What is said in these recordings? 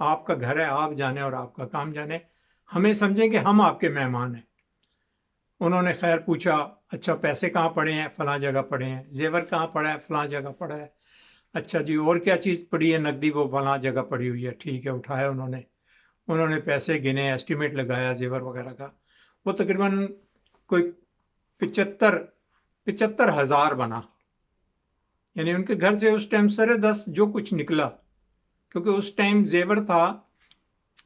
آپ کا گھر ہے، آپ جانے اور آپ کا کام جانے، ہمیں سمجھیں کہ ہم آپ کے مہمان ہیں۔ انہوں نے خیر پوچھا، اچھا پیسے کہاں پڑے ہیں؟ فلاں جگہ پڑے ہیں۔ زیور کہاں پڑا ہے؟ فلاں جگہ پڑا ہے۔ اچھا جی، اور کیا چیز پڑی ہے نقدی؟ وہ فلاں جگہ پڑی ہوئی ہے۔ ٹھیک ہے، اٹھایا انہوں نے پیسے گنے، ایسٹیمیٹ لگایا زیور وغیرہ کا، وہ تقریباً کوئی 75,000 بنا۔ یعنی ان کے گھر سے اس ٹائم 10.5 جو کچھ نکلا، کیونکہ اس ٹائم زیور تھا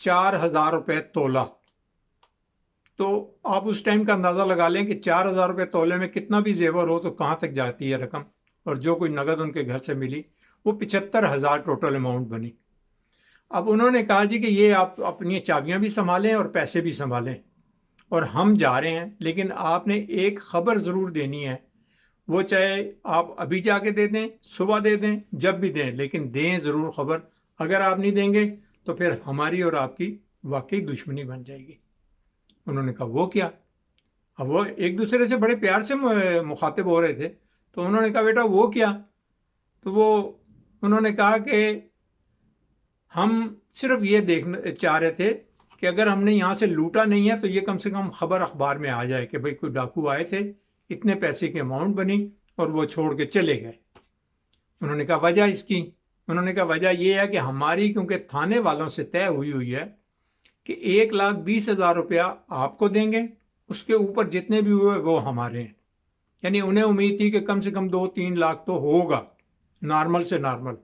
4,000 روپے تولہ۔ تو آپ اس ٹائم کا اندازہ لگا لیں کہ 4,000 روپے تولے میں کتنا بھی زیور ہو تو کہاں تک جاتی ہے رقم، اور جو کوئی نقد ان کے گھر سے ملی وہ 75,000 ٹوٹل اماؤنٹ بنی۔ اب انہوں نے کہا جی کہ یہ آپ اپنی چابیاں بھی سنبھالیں اور پیسے بھی سنبھالیں، اور ہم جا رہے ہیں، لیکن آپ نے ایک خبر ضرور دینی ہے، وہ چاہے آپ ابھی جا کے دے دیں، صبح دے دیں، جب بھی دیں، لیکن دیں ضرور خبر۔ اگر آپ نہیں دیں گے تو پھر ہماری اور آپ کی واقعی دشمنی بن جائے گی۔ انہوں نے کہا وہ کیا؟ اب وہ ایک دوسرے سے بڑے پیار سے مخاطب ہو رہے تھے، تو انہوں نے کہا بیٹا وہ کیا؟ تو انہوں نے کہا کہ ہم صرف یہ دیکھنا چاہ رہے تھے کہ اگر ہم نے یہاں سے لوٹا نہیں ہے تو یہ کم سے کم خبر اخبار میں آ جائے کہ بھئی کوئی ڈاکو آئے تھے، اتنے پیسے کی اماؤنٹ بنی اور وہ چھوڑ کے چلے گئے۔ انہوں نے کہا وجہ اس کی؟ انہوں نے کہا وجہ یہ ہے کہ ہماری کیونکہ تھانے والوں سے طے ہوئی ہے کہ 1,20,000 روپیہ آپ کو دیں گے، اس کے اوپر جتنے بھی ہوئے وہ ہمارے ہیں۔ یعنی انہیں امید تھی کہ کم سے کم 2-3 لاکھ تو ہوگا، نارمل سے نارمل۔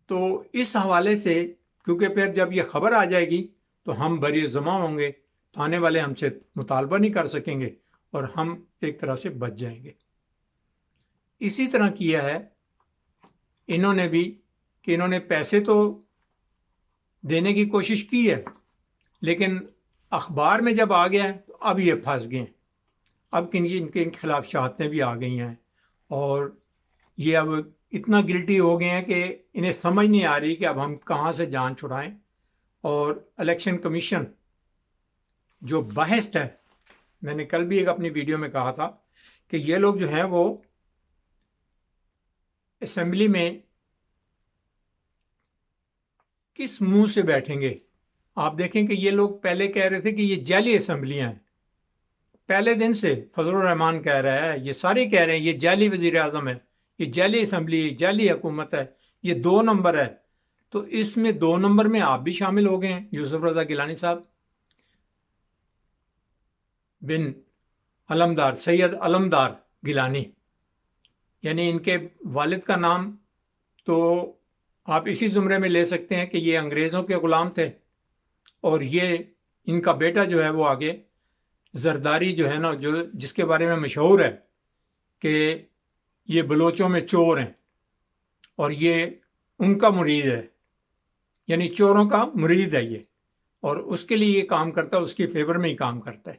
تو اس حوالے سے کیونکہ پھر جب یہ خبر آ جائے گی تو ہم بری ذمہ ہوں گے، تھانے والے ہم سے مطالبہ نہیں کر سکیں گے اور ہم ایک طرح سے بچ جائیں گے۔ اسی طرح کیا ہے انہوں نے بھی کہ انہوں نے پیسے تو دینے کی کوشش کی ہے، لیکن اخبار میں جب آ گیا ہے تو اب یہ پھنس گئے ہیں۔ اب ان کے خلاف شہادتیں بھی آ گئی ہیں، اور یہ اب اتنا گلٹی ہو گئے ہیں کہ انہیں سمجھ نہیں آ رہی کہ اب ہم کہاں سے جان چھڑائیں۔ اور الیکشن کمیشن جو بحث ہے، میں نے کل بھی ایک اپنی ویڈیو میں کہا تھا کہ یہ لوگ جو ہیں وہ اسمبلی میں کس منہ سے بیٹھیں گے؟ آپ دیکھیں کہ یہ لوگ پہلے کہہ رہے تھے کہ یہ جعلی اسمبلیاں ہیں، پہلے دن سے فضل الرحمان کہہ رہا ہے، یہ سارے کہہ رہے ہیں یہ جعلی وزیر اعظم ہے، یہ جعلی اسمبلی، جعلی حکومت ہے، یہ 2 نمبر ہے۔ تو اس میں 2 نمبر میں آپ بھی شامل ہو گئے ہیں، یوسف رضا گیلانی صاحب بن علمدار، سید علمدار گیلانی، یعنی ان کے والد کا نام تو آپ اسی زمرے میں لے سکتے ہیں کہ یہ انگریزوں کے غلام تھے، اور یہ ان کا بیٹا جو ہے وہ آگے زرداری جو ہے نا، جس کے بارے میں مشہور ہے کہ یہ بلوچوں میں چور ہیں اور یہ ان کا مرید ہے، یعنی چوروں کا مرید ہے یہ، اور اس کے لیے یہ کام کرتا ہے، اس کی فیور میں ہی کام کرتا ہے۔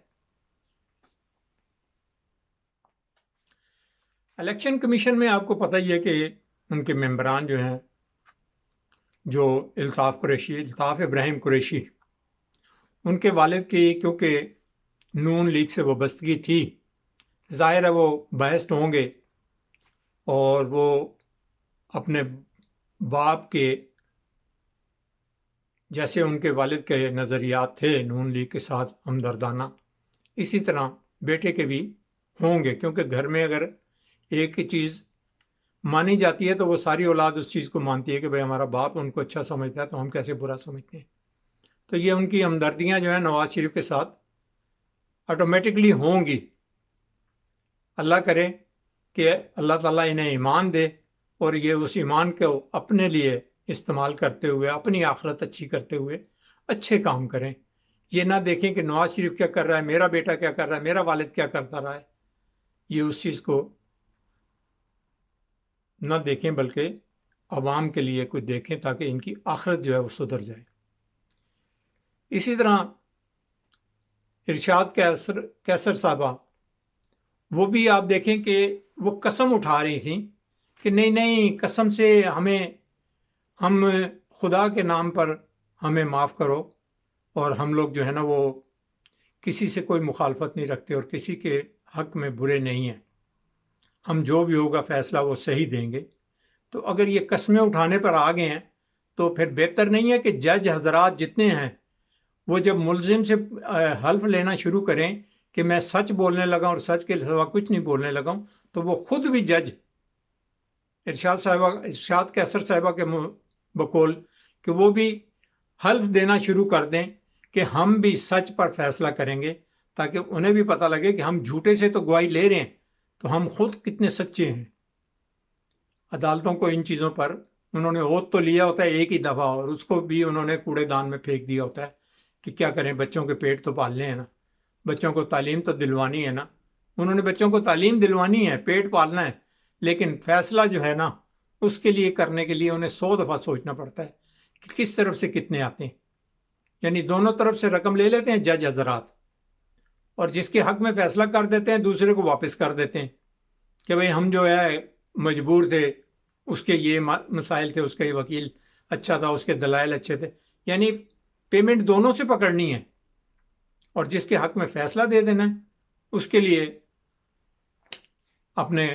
الیکشن کمیشن میں آپ کو پتہ ہی ہے کہ ان کے ممبران جو ہیں، جو الطاف ابراہیم قریشی، ان کے والد کی کیونکہ نون لیگ سے وابستگی تھی، ظاہر ہے وہ بحث ہوں گے، اور وہ اپنے باپ کے جیسے ان کے والد کے نظریات تھے نون لیگ کے ساتھ ہمدردانہ، اسی طرح بیٹے کے بھی ہوں گے، کیونکہ گھر میں اگر ایک ہی چیز مانی جاتی ہے تو وہ ساری اولاد اس چیز کو مانتی ہے کہ بھئی ہمارا باپ ان کو اچھا سمجھتا ہے تو ہم کیسے برا سمجھتے ہیں۔ تو یہ ان کی ہمدردیاں جو ہیں نواز شریف کے ساتھ آٹومیٹکلی ہوں گی۔ اللہ کرے کہ اللہ تعالیٰ انہیں ایمان دے اور یہ اس ایمان کو اپنے لیے استعمال کرتے ہوئے، اپنی آخرت اچھی کرتے ہوئے اچھے کام کریں۔ یہ نہ دیکھیں کہ نواز شریف کیا کر رہا ہے، میرا بیٹا کیا کر رہا ہے، میرا والد کیا کرتا رہا ہے، یہ اس چیز کو نہ دیکھیں، بلکہ عوام کے لیے کوئی دیکھیں تاکہ ان کی آخرت جو ہے وہ سدھر جائے۔ اسی طرح ارشاد کیسر صاحبہ، وہ بھی آپ دیکھیں کہ وہ قسم اٹھا رہی تھیں کہ نہیں نہیں، قسم سے ہم خدا کے نام پر ہمیں معاف کرو، اور ہم لوگ جو ہے نا وہ کسی سے کوئی مخالفت نہیں رکھتے اور کسی کے حق میں برے نہیں ہیں، ہم جو بھی ہوگا فیصلہ وہ صحیح دیں گے۔ تو اگر یہ قسمیں اٹھانے پر آ گئے ہیں تو پھر بہتر نہیں ہے کہ جج حضرات جتنے ہیں وہ جب ملزم سے حلف لینا شروع کریں کہ میں سچ بولنے لگا اور سچ کے سوا کچھ نہیں بولنے لگا ہوں، تو وہ خود بھی جج ارشاد کیسر صاحبہ کے بقول کہ وہ بھی حلف دینا شروع کر دیں کہ ہم بھی سچ پر فیصلہ کریں گے، تاکہ انہیں بھی پتہ لگے کہ ہم جھوٹے سے تو گواہی لے رہے ہیں تو ہم خود کتنے سچے ہیں۔ عدالتوں کو ان چیزوں پر انہوں نے اوت تو لیا ہوتا ہے ایک ہی دفعہ، اور اس کو بھی انہوں نے کوڑے دان میں پھینک دیا ہوتا ہے کہ کیا کریں، بچوں کے پیٹ تو پالنے ہیں نا، بچوں کو تعلیم تو دلوانی ہے نا۔ انہوں نے بچوں کو تعلیم دلوانی ہے، پیٹ پالنا ہے، لیکن فیصلہ جو ہے نا اس کے لیے کرنے کے لیے انہیں 100 دفعہ سوچنا پڑتا ہے کہ کس طرف سے کتنے آتے ہیں، یعنی دونوں طرف سے رقم لے لیتے ہیں جج حضرات، اور جس کے حق میں فیصلہ کر دیتے ہیں دوسرے کو واپس کر دیتے ہیں کہ بھئی ہم جو ہے مجبور تھے، اس کے یہ مسائل تھے، اس کا یہ وکیل اچھا تھا، اس کے دلائل اچھے تھے، یعنی پیمنٹ دونوں سے پکڑنی ہے، اور جس کے حق میں فیصلہ دے دینا ہے اس کے لیے اپنے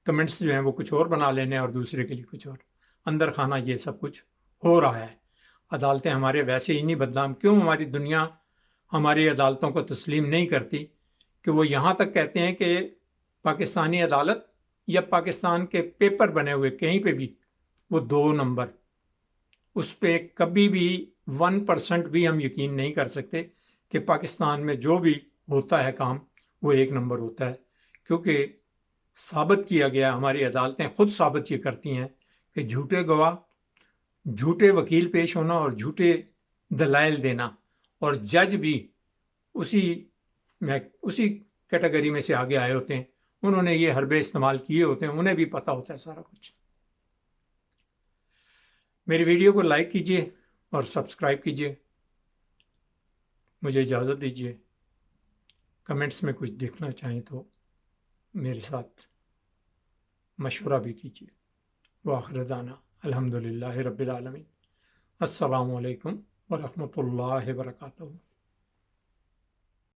کمنٹس جو ہیں وہ کچھ اور بنا لینے اور دوسرے کے لیے کچھ اور۔ اندر خانہ یہ سب کچھ ہو رہا ہے۔ عدالتیں ہمارے ویسے ہی نہیں بدنام، کیوں ہماری دنیا ہماری عدالتوں کو تسلیم نہیں کرتی کہ وہ یہاں تک کہتے ہیں کہ پاکستانی عدالت یا پاکستان کے پیپر بنے ہوئے کہیں پہ بھی وہ 2 نمبر، اس پہ کبھی بھی 1% بھی ہم یقین نہیں کر سکتے کہ پاکستان میں جو بھی ہوتا ہے کام وہ 1 نمبر ہوتا ہے، کیونکہ ثابت کیا گیا، ہماری عدالتیں خود ثابت یہ کرتی ہیں کہ جھوٹے گواہ، جھوٹے وکیل پیش ہونا اور جھوٹے دلائل دینا، اور جج بھی اسی کیٹیگری میں سے آگے آئے ہوتے ہیں، انہوں نے یہ حربے استعمال کیے ہوتے ہیں، انہیں بھی پتہ ہوتا ہے سارا کچھ۔ میری ویڈیو کو لائک کیجئے اور سبسکرائب کیجئے، مجھے اجازت دیجئے، کمنٹس میں کچھ دیکھنا چاہیں تو میرے ساتھ مشورہ بھی کیجئے۔ وآخر دعوانا الحمدللہ رب العالمین۔ السلام علیکم ورحمۃ اللہ وبرکاتہ۔